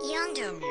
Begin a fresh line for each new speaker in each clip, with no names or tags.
Yonder Music.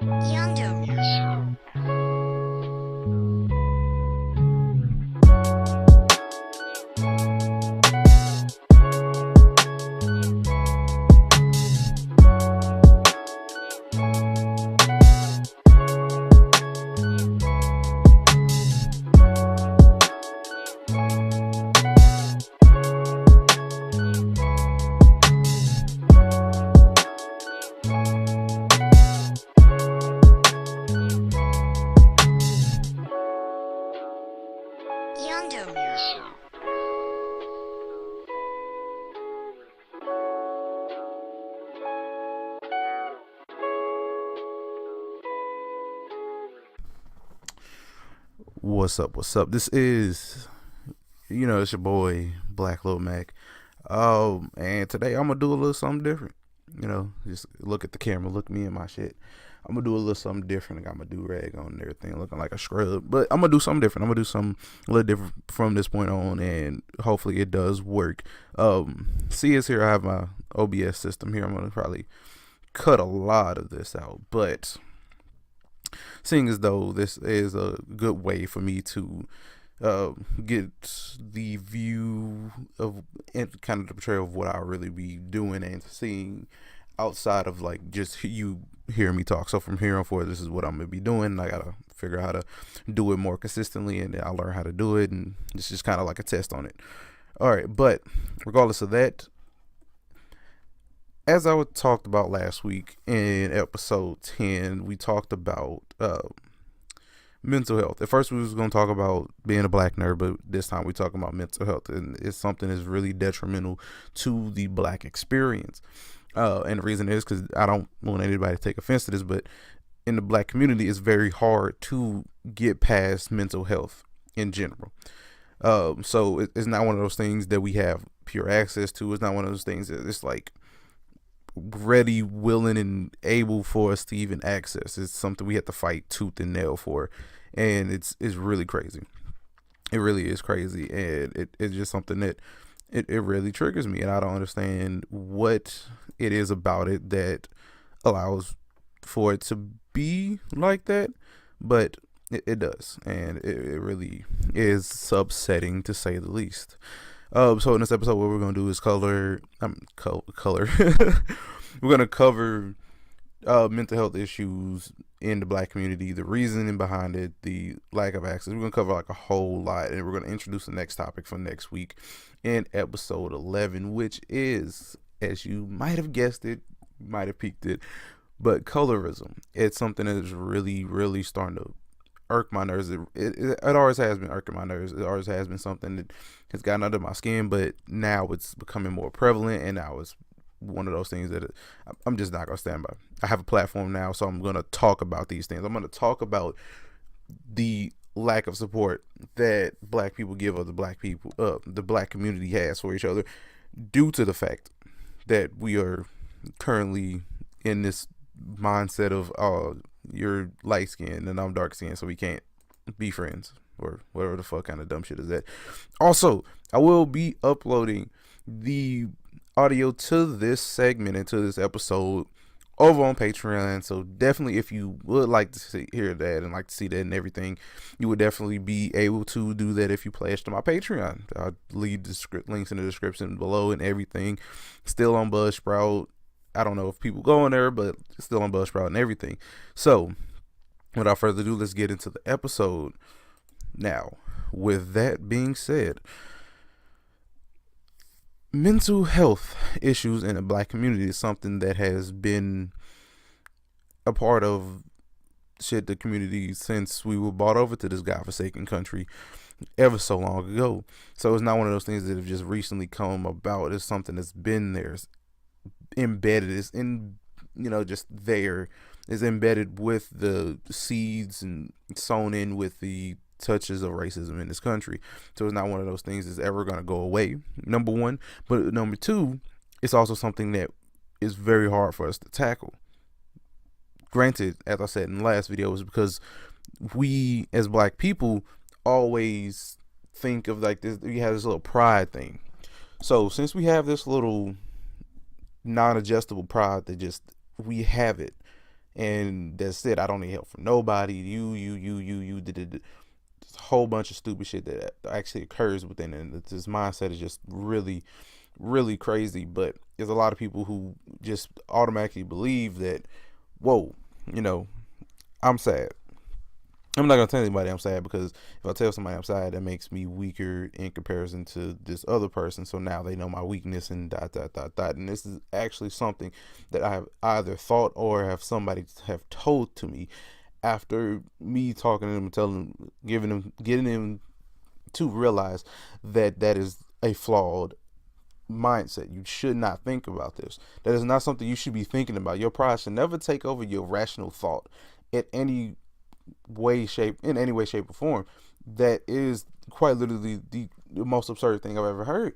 Yonder Music. Yonder Music.
What's up? What's up? This is, it's your boy Black Lil Mac. And today I'm gonna do a little something different. Just look at the camera, look me and my shit. I'm gonna do a little something different. I got my do rag on and everything, looking like a scrub. But I'm gonna do something different. I'm gonna do something a little different from this point on, and hopefully it does work. See us here. I have my OBS system here. I'm gonna probably cut a lot of this out, but seeing as though this is a good way for me to get the view of and kind of the portrayal of what I really be doing and seeing outside of like just you hearing me talk. So from here on forward, this is what I'm gonna be doing. I gotta figure out how to do it more consistently, and then I'll learn how to do it, and it's just kind of like a test on it. All right, but regardless of that, as I talked about last week in episode 10, we talked about mental health. At first, we was going to talk about being a black nerd, but this time we're talking about mental health, and it's something that's really detrimental to the black experience. And the reason is because I don't want anybody to take offense to this, but in the black community, it's very hard to get past mental health in general. So it's not one of those things that we have pure access to. It's not one of those things that it's like ready, willing, and able for us to even access. It's something we have to fight tooth and nail for, and it's really crazy. It really is crazy, and it's just something that it really triggers me, and I don't understand what it is about it that allows for it to be like that, but it does, and it really is upsetting to say the least. So in this episode, what we're gonna do is color. We're gonna cover mental health issues in the black community, the reasoning behind it, the lack of access. We're gonna cover like a whole lot, and we're gonna introduce the next topic for next week in episode 11, which is, as you might have guessed it, might have peeked it, but colorism. It's something that is really, really starting to irk my nerves. It always has been irking my nerves. It always has been something that has gotten under my skin, but now it's becoming more prevalent, and now it's one of those things that I'm just not gonna stand by. I have a platform now, so I'm gonna talk about these things. I'm gonna talk about the lack of support that black people give other black people, the black community has for each other, due to the fact that we are currently in this mindset of you're light skinned and I'm dark skinned, so we can't be friends, or whatever the fuck kind of dumb shit is that. Also, I will be uploading the audio to this segment and to this episode over on Patreon, so definitely if you would like to hear that and like to see that and everything, you would definitely be able to do that if you pledge to my Patreon. I'll leave the links in the description below and everything. Still on Buzzsprout. I don't know if people go in there, but it's still on Buzzsprout and everything. So without further ado, let's get into the episode. Now, with that being said, mental health issues in the black community is something that has been a part of the community since we were brought over to this godforsaken country ever so long ago. So it's not one of those things that have just recently come about. It's something that's been there, it's embedded, it's in, just there, is embedded with the seeds and sown in with the touches of racism in this country. So it's not one of those things that's ever going to go away, number one. But number two, it's also something that is very hard for us to tackle. Granted, as I said in the last video, is because we as black people always think of like this, we have this little pride thing. So since we have this little non-adjustable pride that just, we have it, and that's it, I don't need help from nobody, you did a whole bunch of stupid shit that actually occurs within it. And this mindset is just really, really crazy. But there's a lot of people who just automatically believe that, whoa, I'm sad. I'm not gonna tell anybody I'm sad, because if I tell somebody I'm sad, that makes me weaker in comparison to this other person. So now they know my weakness and ... And this is actually something that I have either thought or have somebody have told to me after me talking to them and telling them, getting them to realize that that is a flawed mindset. You should not think about this. That is not something you should be thinking about. Your pride should never take over your rational thought in any way, shape or form. That is quite literally the most absurd thing I've ever heard.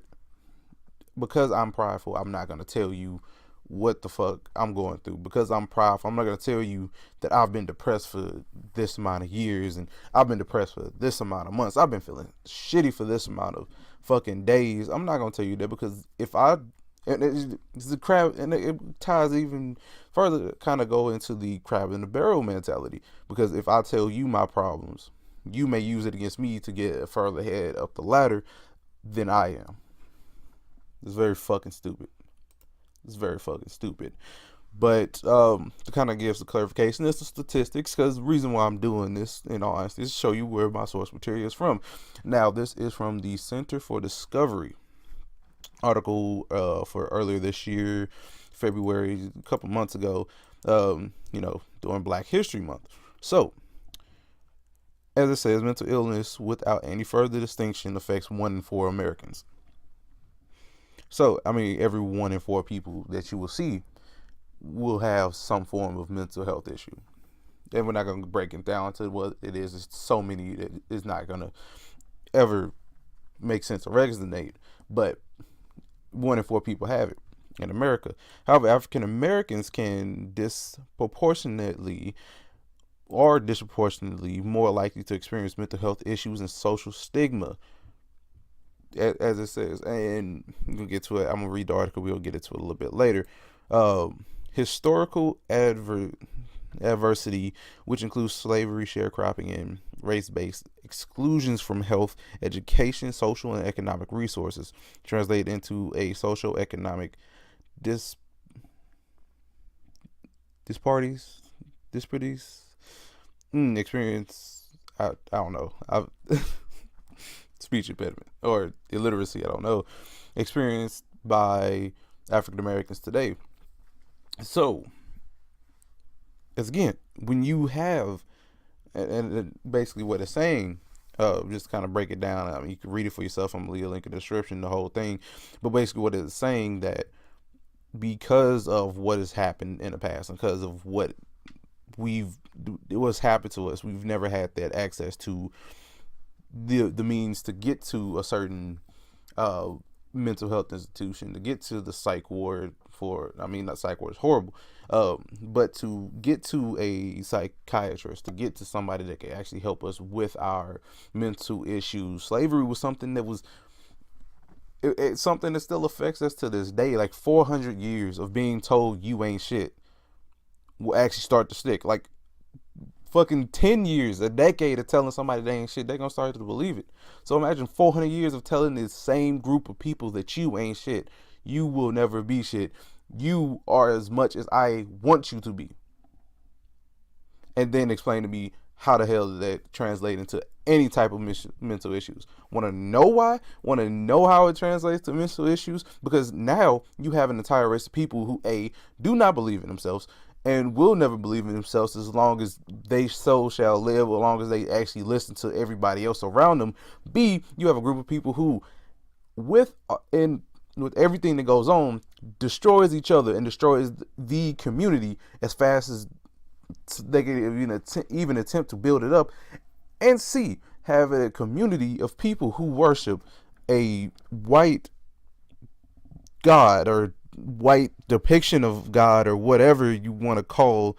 Because I'm prideful, I'm not going to tell you what the fuck I'm going through. Because I'm prideful, I'm not going to tell you that I've been depressed for this amount of years and I've been depressed for this amount of months. I've been feeling shitty for this amount of fucking days. I'm not going to tell you that, because if I, and it's the crab, and it ties even further, kind of go into the crab in the barrel mentality. Because if I tell you my problems, you may use it against me to get further ahead up the ladder than I am. It's very fucking stupid. It's very fucking stupid. But to kind of give some clarification, it's the statistics, because the reason why I'm doing this, in all honesty, is to show you where my source material is from. Now, this is from the Center for Discovery article for earlier this year, February, a couple months ago, during Black History Month. So, as it says, mental illness without any further distinction affects 1 in 4 Americans. So, I mean, every 1 in 4 people that you will see will have some form of mental health issue. And we're not going to break it down to what it is. It's so many that it's not going to ever make sense or resonate. But 1 in 4 people have it in America. However, African Americans can disproportionately more likely to experience mental health issues and social stigma, as it says. And we'll get to it. I'm gonna read the article. We'll get into it a little bit later. Historical adversity, which includes slavery, sharecropping, and race-based exclusions from health, education, social, and economic resources, translate into a social economic dis disparities disparities experience. I don't know. Speech impediment or illiteracy. I don't know. Experienced by African Americans today. So, as again, when you have, and basically what it's saying, just kind of break it down. I mean, you can read it for yourself. I'm gonna leave a link in the description, the whole thing. But basically, what it's saying that because of what has happened in the past, and because of what it was happened to us, we've never had that access to the means to get to a certain mental health institution, to get to the psych ward for, I mean, not psych ward is horrible, but to get to a psychiatrist, to get to somebody that can actually help us with our mental issues. Slavery was something that was it's something that still affects us to this day. Like 400 years of being told you ain't shit will actually start to stick. Like fucking 10 years, a decade of telling somebody they ain't shit, they're gonna start to believe it. So imagine 400 years of telling this same group of people that you ain't shit. You will never be shit. You are as much as I want you to be. And then explain to me how the hell did that translate into any type of mental issues. Want to know why? Want to know how it translates to mental issues? Because now you have an entire race of people who A, do not believe in themselves, and will never believe in themselves as long as they so shall live, as long as they actually listen to everybody else around them. B, you have a group of people who, with everything that goes on, destroys each other and destroys the community as fast as they can even attempt to build it up. And C, have a community of people who worship a white God or white depiction of God or whatever you want to call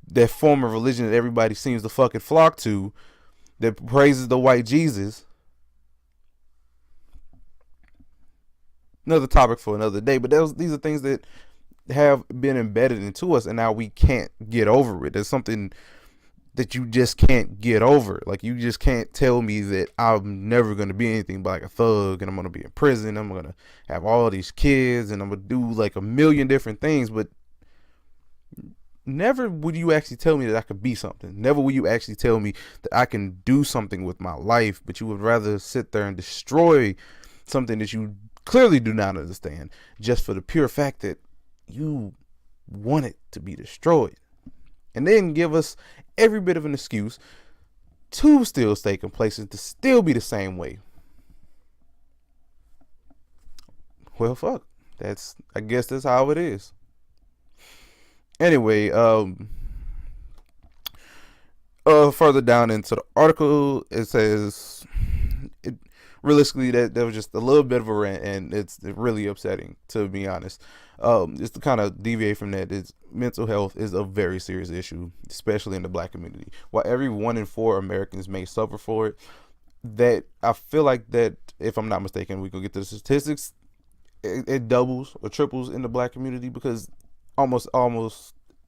that form of religion that everybody seems to fucking flock to, that praises the white Jesus. Another topic for another day, but these are things that have been embedded into us, and now we can't get over it. There's something that you just can't get over. Like, you just can't tell me that I'm never going to be anything but like a thug, and I'm going to be in prison, I'm going to have all these kids, and I'm going to do like a million different things, but never would you actually tell me that I could be something. Never will you actually tell me that I can do something with my life, but you would rather sit there and destroy something that you clearly do not understand just for the pure fact that you want it to be destroyed. And then give us every bit of an excuse to still stay complacent, to still be the same way. Well, fuck. I guess that's how it is. Anyway, further down into the article, it says realistically that was just a little bit of a rant, and it's really upsetting, to be honest. Just to kind of deviate from that, is mental health is a very serious issue, especially in the black community. While every 1 in 4 Americans may suffer for it, that I feel like that, if I'm not mistaken, we can get to the statistics, it doubles or triples in the black community, because almost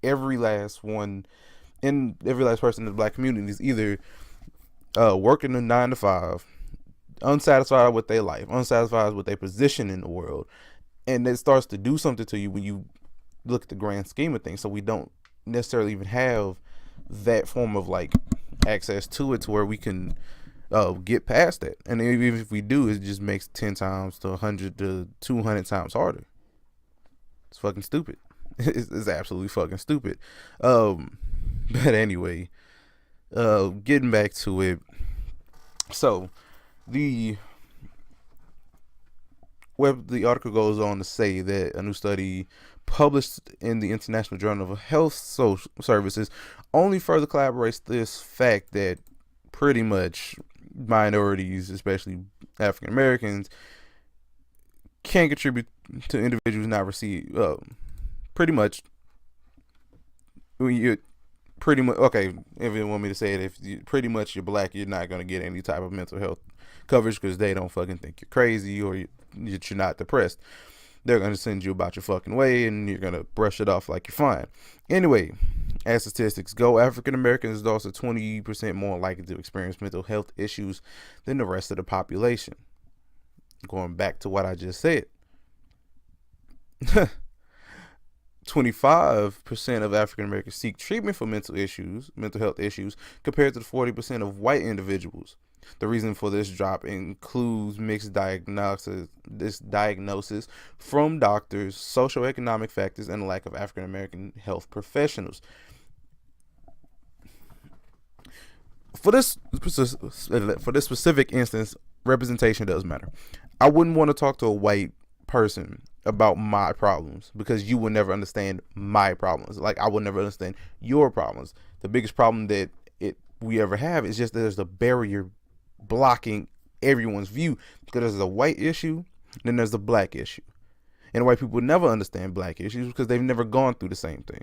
every last person in the black community is either working a 9 to 5, unsatisfied with their life, unsatisfied with their position in the world, and it starts to do something to you when you look at the grand scheme of things. So we don't necessarily even have that form of like access to it to where we can get past that. And even if we do, it just makes 10 times to 100 to 200 times harder. It's fucking stupid. It's absolutely fucking stupid. But anyway, getting back to it. So the article goes on to say that a new study published in the International Journal of Health Services only further corroborates this fact that pretty much minorities, especially African Americans, can contribute to individuals not receive pretty much when you pretty much, okay, if you want me to say it, if you pretty much you're black, you're not going to get any type of mental health coverage because they don't fucking think you're crazy or you're not depressed. They're going to send you about your fucking way and you're going to brush it off like you're fine. Anyway, As statistics go, African Americans are also 20% more likely to experience mental health issues than the rest of the population. Going back to what I just said, 25% of African Americans seek treatment for mental health issues, compared to the 40% of white individuals. The reason for this drop includes mixed diagnosis from doctors, socioeconomic factors, and a lack of African American health professionals. For this specific instance, representation does matter. I wouldn't want to talk to a white person about my problems because you will never understand my problems. Like, I will never understand your problems. The biggest problem that we ever have is just that there's a barrier blocking everyone's view, because there's a white issue, then there's a black issue, and white people never understand black issues because they've never gone through the same thing.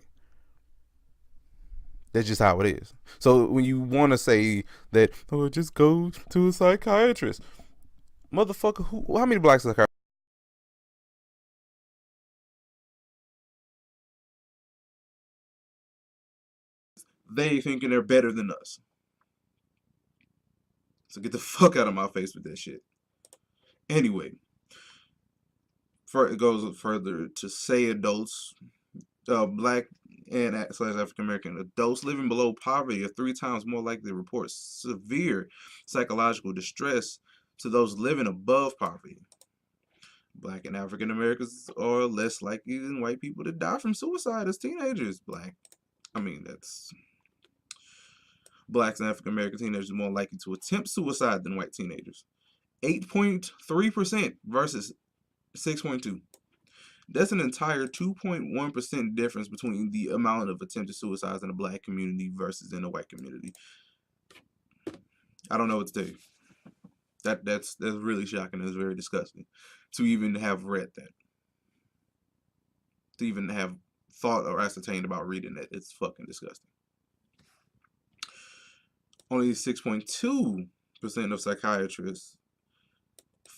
That's just how it is. So when you want to say that, oh, just go to a psychiatrist, motherfucker, how many black psychiatrists? They thinking they're better than us. So get the fuck out of my face with that shit. Anyway, it goes further to say adults, black and / African American adults living below poverty are 3 times more likely to report severe psychological distress to those living above poverty. Black and African Americans are less likely than white people to die from suicide as teenagers. That's blacks and African American teenagers are more likely to attempt suicide than white teenagers. 8.3% versus 6.2%. That's an entire 2.1% difference between the amount of attempted suicides in the black community versus in the white community. I don't know what to tell you. That's really shocking. It's very disgusting to even have read that. To even have thought or ascertained about reading that. It's fucking disgusting. Only 6.2% of psychiatrists,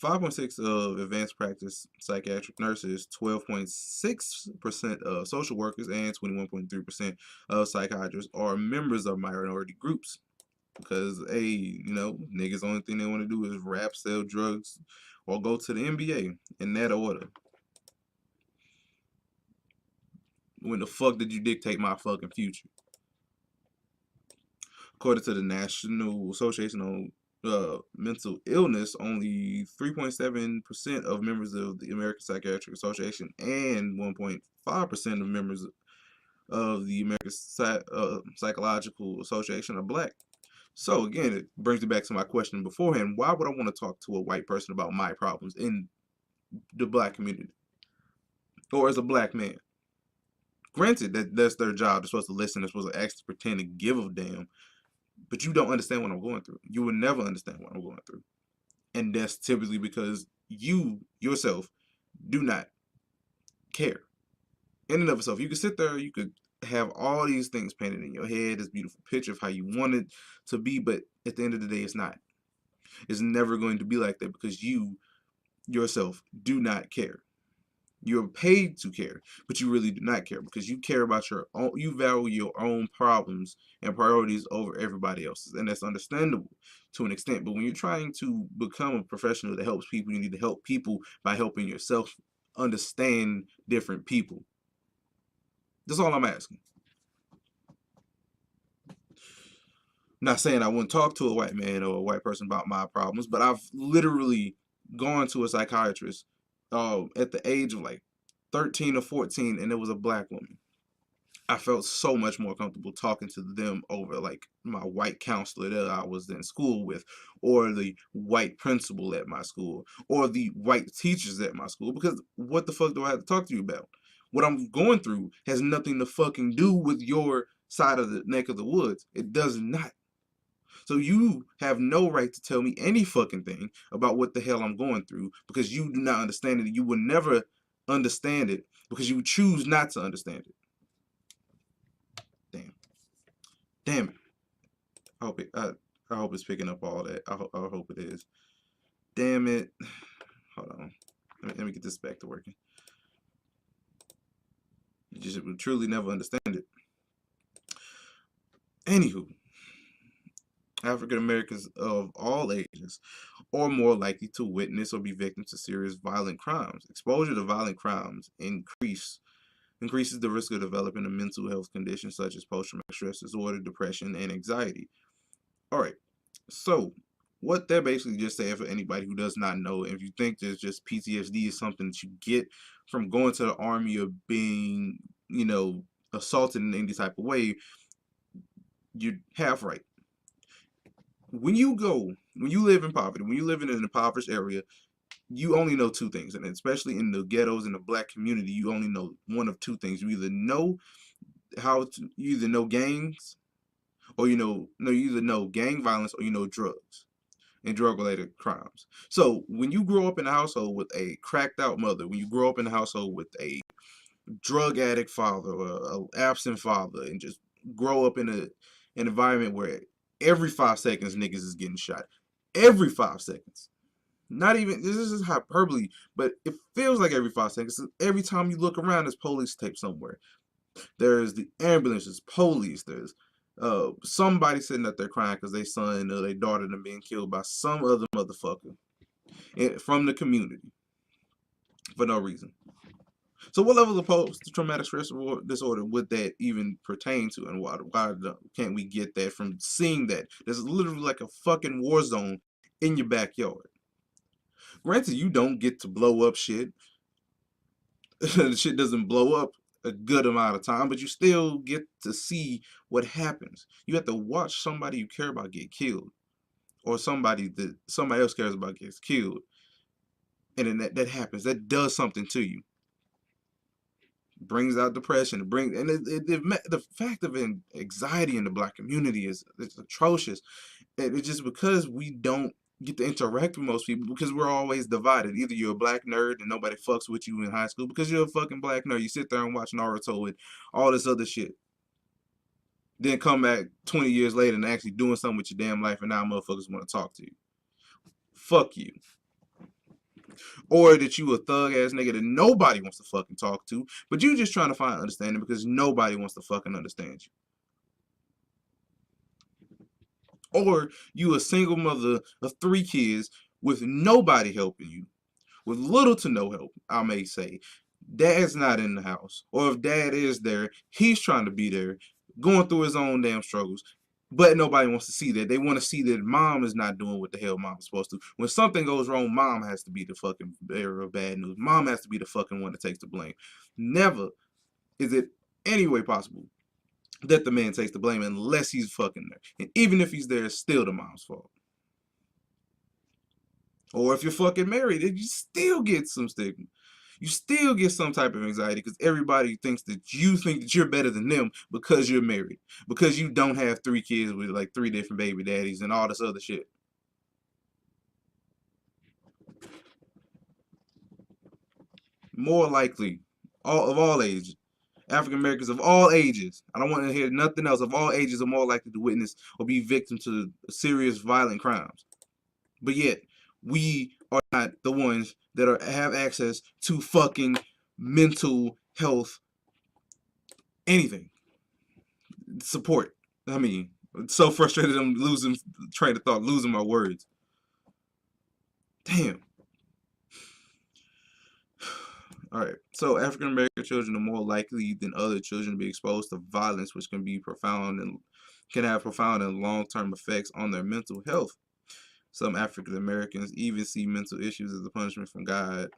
5.6% of advanced practice psychiatric nurses, 12.6% of social workers, and 21.3% of psychiatrists are members of minority groups. Because, niggas, only thing they want to do is rap, sell drugs, or go to the NBA in that order. When the fuck did you dictate my fucking future? According to the National Association on Mental Illness, only 3.7% of members of the American Psychiatric Association and 1.5% of members of the American Psychological Association are black. So again, it brings me back to my question beforehand. Why would I want to talk to a white person about my problems in the black community? Or as a black man? Granted, that's their job. They're supposed to listen. They're supposed to actually pretend to give a damn. But you don't understand what I'm going through. You will never understand what I'm going through. And that's typically because you, yourself, do not care. In and of itself, you could sit there, you could have all these things painted in your head, this beautiful picture of how you want it to be, but at the end of the day, it's not. It's never going to be like that because you, yourself, do not care. You're paid to care, but you really do not care because you care about your own, you value your own problems and priorities over everybody else's. And that's understandable to an extent. But when you're trying to become a professional that helps people, you need to help people by helping yourself understand different people. That's all I'm asking. Not saying I wouldn't talk to a white man or a white person about my problems, but I've literally gone to a psychiatrist at the age of like 13 or 14, and it was a black woman. I felt so much more comfortable talking to them over like my white counselor that I was in school with, or the white principal at my school, or the white teachers at my school, because what the fuck do I have to talk to you about? What I'm going through has nothing to fucking do with your side of the neck of the woods. It does not. So you have no right to tell me any fucking thing about what the hell I'm going through because you do not understand it. You will never understand it because you choose not to understand it. Damn it. I hope it's picking up all that. I hope it is. Damn it. Hold on. Let me get this back to working. You just will truly never understand it. Anywho, African Americans of all ages are more likely to witness or be victims to serious violent crimes. Exposure to violent crimes increases the risk of developing a mental health condition such as post-traumatic stress disorder, depression, and anxiety. All right, so what that basically just said, for anybody who does not know, if you think there's just PTSD is something that you get from going to the army or being, assaulted in any type of way, you're half right. When you live in poverty, when you live in an impoverished area, you only know two things, and especially in the ghettos in the black community, you only know one of two things. You either know gangs, or you either know gang violence, or you know drugs and drug-related crimes. So when you grow up in a household with a cracked out mother, when you grow up in a household with a drug addict father or an absent father, and just grow up in an environment where every 5 seconds niggas is getting shot, every 5 seconds. Not even, this is hyperbole, but it feels like every 5 seconds. Every time you look around, there's police tape somewhere. There's the ambulances, police. There's somebody sitting up there crying because their son or their daughter done being killed by some other motherfucker from the community for no reason. So what levels of post-traumatic stress disorder would that even pertain to, and why can't we get that from seeing that? There's literally like a fucking war zone in your backyard. Granted, you don't get to blow up shit. The shit doesn't blow up a good amount of time, but you still get to see what happens. You have to watch somebody you care about get killed, or somebody that somebody else cares about gets killed, and then that happens. That does something to you. Brings out depression. The fact of anxiety in the black community is atrocious. It's just because we don't get to interact with most people, because we're always divided. Either you're a black nerd and nobody fucks with you in high school because you're a fucking black nerd. You sit there and watch Naruto and all this other shit. Then come back 20 years later and actually doing something with your damn life, and now motherfuckers want to talk to you. Fuck you. Or that you a thug ass nigga that nobody wants to fucking talk to, but you just trying to find understanding because nobody wants to fucking understand you. Or you a single mother of 3 kids with nobody helping you, with little to no help, I may say. Dad's not in the house, or if dad is there, he's trying to be there, going through his own damn struggles, but nobody wants to see that. They want to see that mom is not doing what the hell mom's supposed to. When something goes wrong, mom has to be the fucking bearer of bad news. Mom has to be the fucking one that takes the blame. Never is it any way possible that the man takes the blame unless he's fucking there. And even if he's there, it's still the mom's fault. Or if you're fucking married, you still get some stigma. You still get some type of anxiety because everybody thinks that you think that you're better than them because you're married. Because you don't have 3 kids with like 3 different baby daddies and all this other shit. More likely, of all ages, African Americans of all ages, I don't want to hear nothing else, of all ages are more likely to witness or be victim to serious violent crimes. But yet, we are not the ones that have access to fucking mental health, anything, support. I mean, it's so frustrated I'm losing train of thought, losing my words. Damn. All right, so African American children are more likely than other children to be exposed to violence, which can be profound and can have profound and long-term effects on their mental health. Some African Americans even see mental issues as a punishment from God.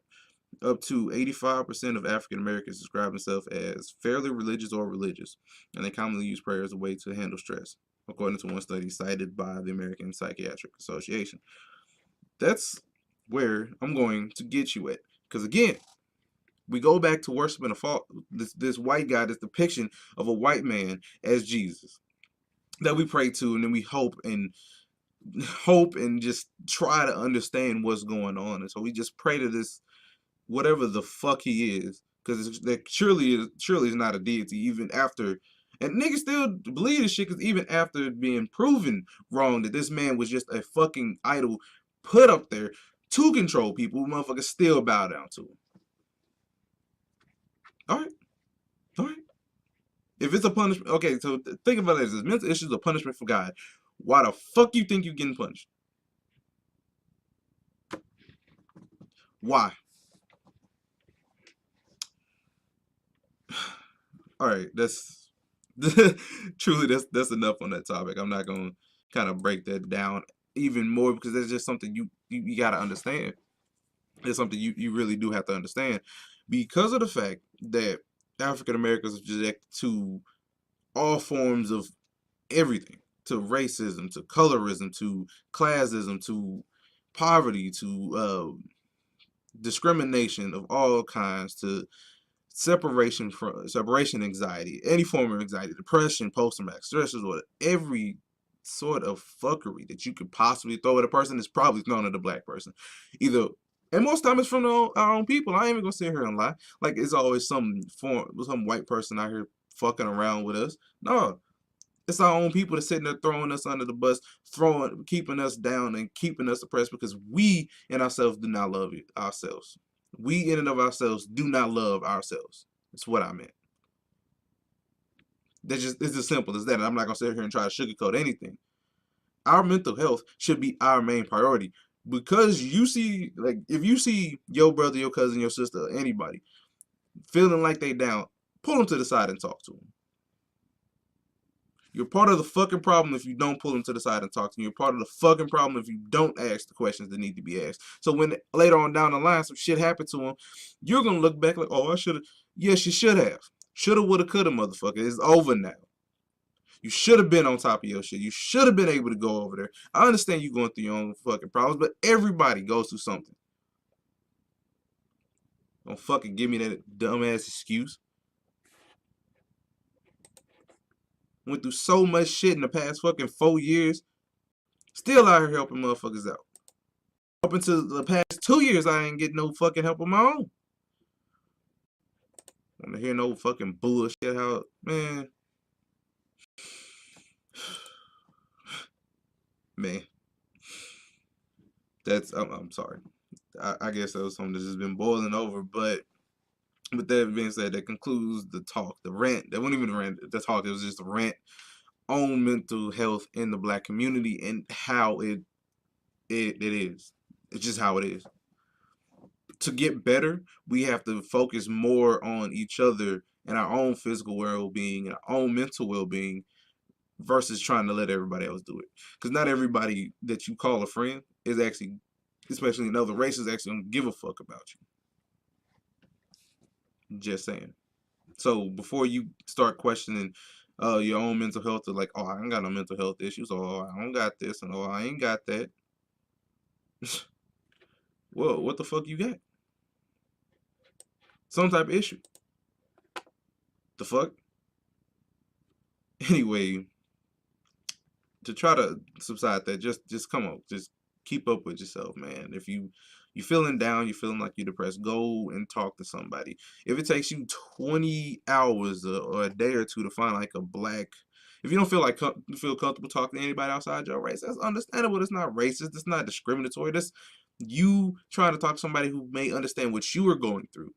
Up to 85% of African Americans describe themselves as fairly religious or religious, and they commonly use prayer as a way to handle stress, according to one study cited by the American Psychiatric Association. That's where I'm going to get you at, because again, we go back to worshiping this white guy, this depiction of a white man as Jesus that we pray to, and then we hope and just try to understand what's going on. And so we just pray to this, whatever the fuck he is, because that surely is not a deity, even after, and niggas still believe this shit, because even after being proven wrong that this man was just a fucking idol put up there to control people, motherfuckers still bow down to him. All right.
If it's a punishment, okay, so think about it as mental issues a punishment for God. Why the fuck you think you getting punished? Why? All right, that's truly that's enough on that topic. I'm not gonna kind of break that down even more because that's just something you gotta understand. It's something you really do have to understand because of the fact that African Americans are subject to all forms of everything, to racism, to colorism, to classism, to poverty, to discrimination of all kinds, to separation anxiety, any form of anxiety, depression, post-traumatic stress disorder, every sort of fuckery that you could possibly throw at a person is probably thrown at a black person. Either, and most time it's from our own people. I ain't even gonna sit here and lie. Like it's always some white person out here fucking around with us. No, it's our own people that's sitting there throwing us under the bus, keeping us down and keeping us oppressed because we in ourselves do not love ourselves. We in and of ourselves do not love ourselves. That's what I meant. It's as simple as that. And I'm not gonna sit here and try to sugarcoat anything. Our mental health should be our main priority. Because you see, like, if you see your brother, your cousin, your sister, anybody feeling like they down, pull them to the side and talk to them. You're part of the fucking problem if you don't pull them to the side and talk to them. You're part of the fucking problem if you don't ask the questions that need to be asked. So when later on down the line some shit happened to them, you're gonna look back like, oh, I should have. Yes, you should have. Shoulda, woulda, coulda, motherfucker. It's over now. You should have been on top of your shit. You should have been able to go over there. I understand you going through your own fucking problems, but everybody goes through something. Don't fucking give me that dumbass excuse. Went through so much shit in the past fucking 4 years. Still out here helping motherfuckers out. Up until the past 2 years, I ain't getting no fucking help on my own. Want to hear no fucking bullshit? How, man, man. I'm sorry. I guess that was something that's just been boiling over. But with that being said, that concludes the talk, the rant. That wasn't even the rant. The talk. It was just a rant on mental health in the black community and how it is. It's just how it is. To get better, we have to focus more on each other and our own physical well-being and our own mental well-being versus trying to let everybody else do it. Because not everybody that you call a friend is actually, especially in other races, actually don't give a fuck about you. Just saying. So before you start questioning your own mental health, or like, oh, I ain't got no mental health issues, or oh, I don't got this, and oh, I ain't got that. Well, what the fuck you got? Some type of issue. The fuck? Anyway, to try to subside that, just come on, just keep up with yourself, man. If you feeling down, you feeling like you're depressed, go and talk to somebody. If it takes you 20 hours or a day or two to find like a black, if you don't feel comfortable talking to anybody outside your race, that's understandable. That's not racist. That's not discriminatory. That's you trying to talk to somebody who may understand what you are going through.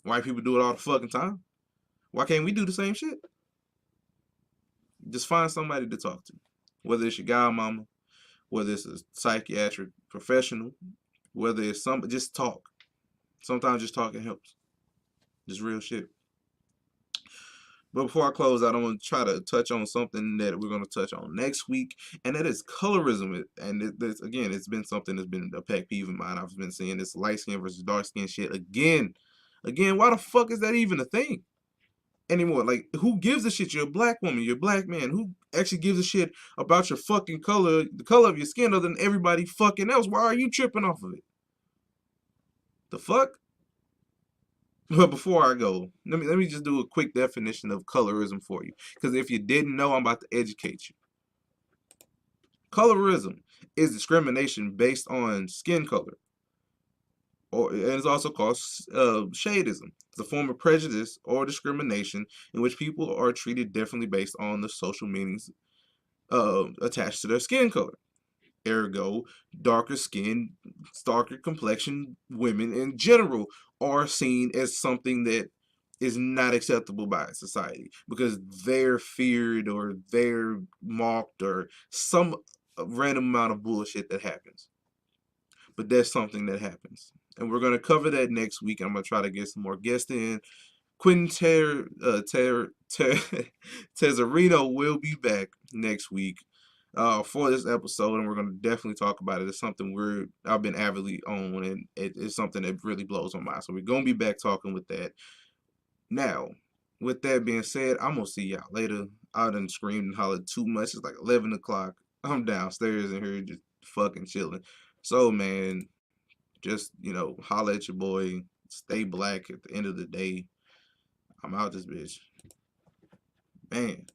White people do it all the fucking time. Why can't we do the same shit? Just find somebody to talk to. Whether it's your godmama, whether it's a psychiatric professional, whether it's just talk. Sometimes just talking helps. Just real shit. But before I close out, I want to try to touch on something that we're going to touch on next week, and that is colorism. And again, it's been something that's been a pet peeve of mine. I've been seeing this light skin versus dark skin shit again. Why the fuck is that even a thing anymore? Like, who gives a shit? You're a black woman, you're a black man. Who actually gives a shit about your fucking color, the color of your skin, other than everybody fucking else? Why are you tripping off of it? The fuck? But before I go, let me just do a quick definition of colorism for you. Because if you didn't know, I'm about to educate you. Colorism is discrimination based on skin color. And it's also called shadism. It's a form of prejudice or discrimination in which people are treated differently based on the social meanings attached to their skin color. Ergo, darker skin, darker complexion women in general are seen as something that is not acceptable by society because they're feared or they're mocked or some random amount of bullshit that happens. But that's something that happens. And we're going to cover that next week. I'm going to try to get some more guests in. Quentin Tezzarino will be back next week for this episode, and we're going to definitely talk about it. It's something I've been avidly on, and it's something that really blows my mind. So we're going to be back talking with that. Now, with that being said, I'm going to see y'all later. I done screamed and hollered too much. It's like 11 o'clock. I'm downstairs in here just fucking chilling. So, man, just, holler at your boy. Stay black at the end of the day. I'm out this bitch. Man.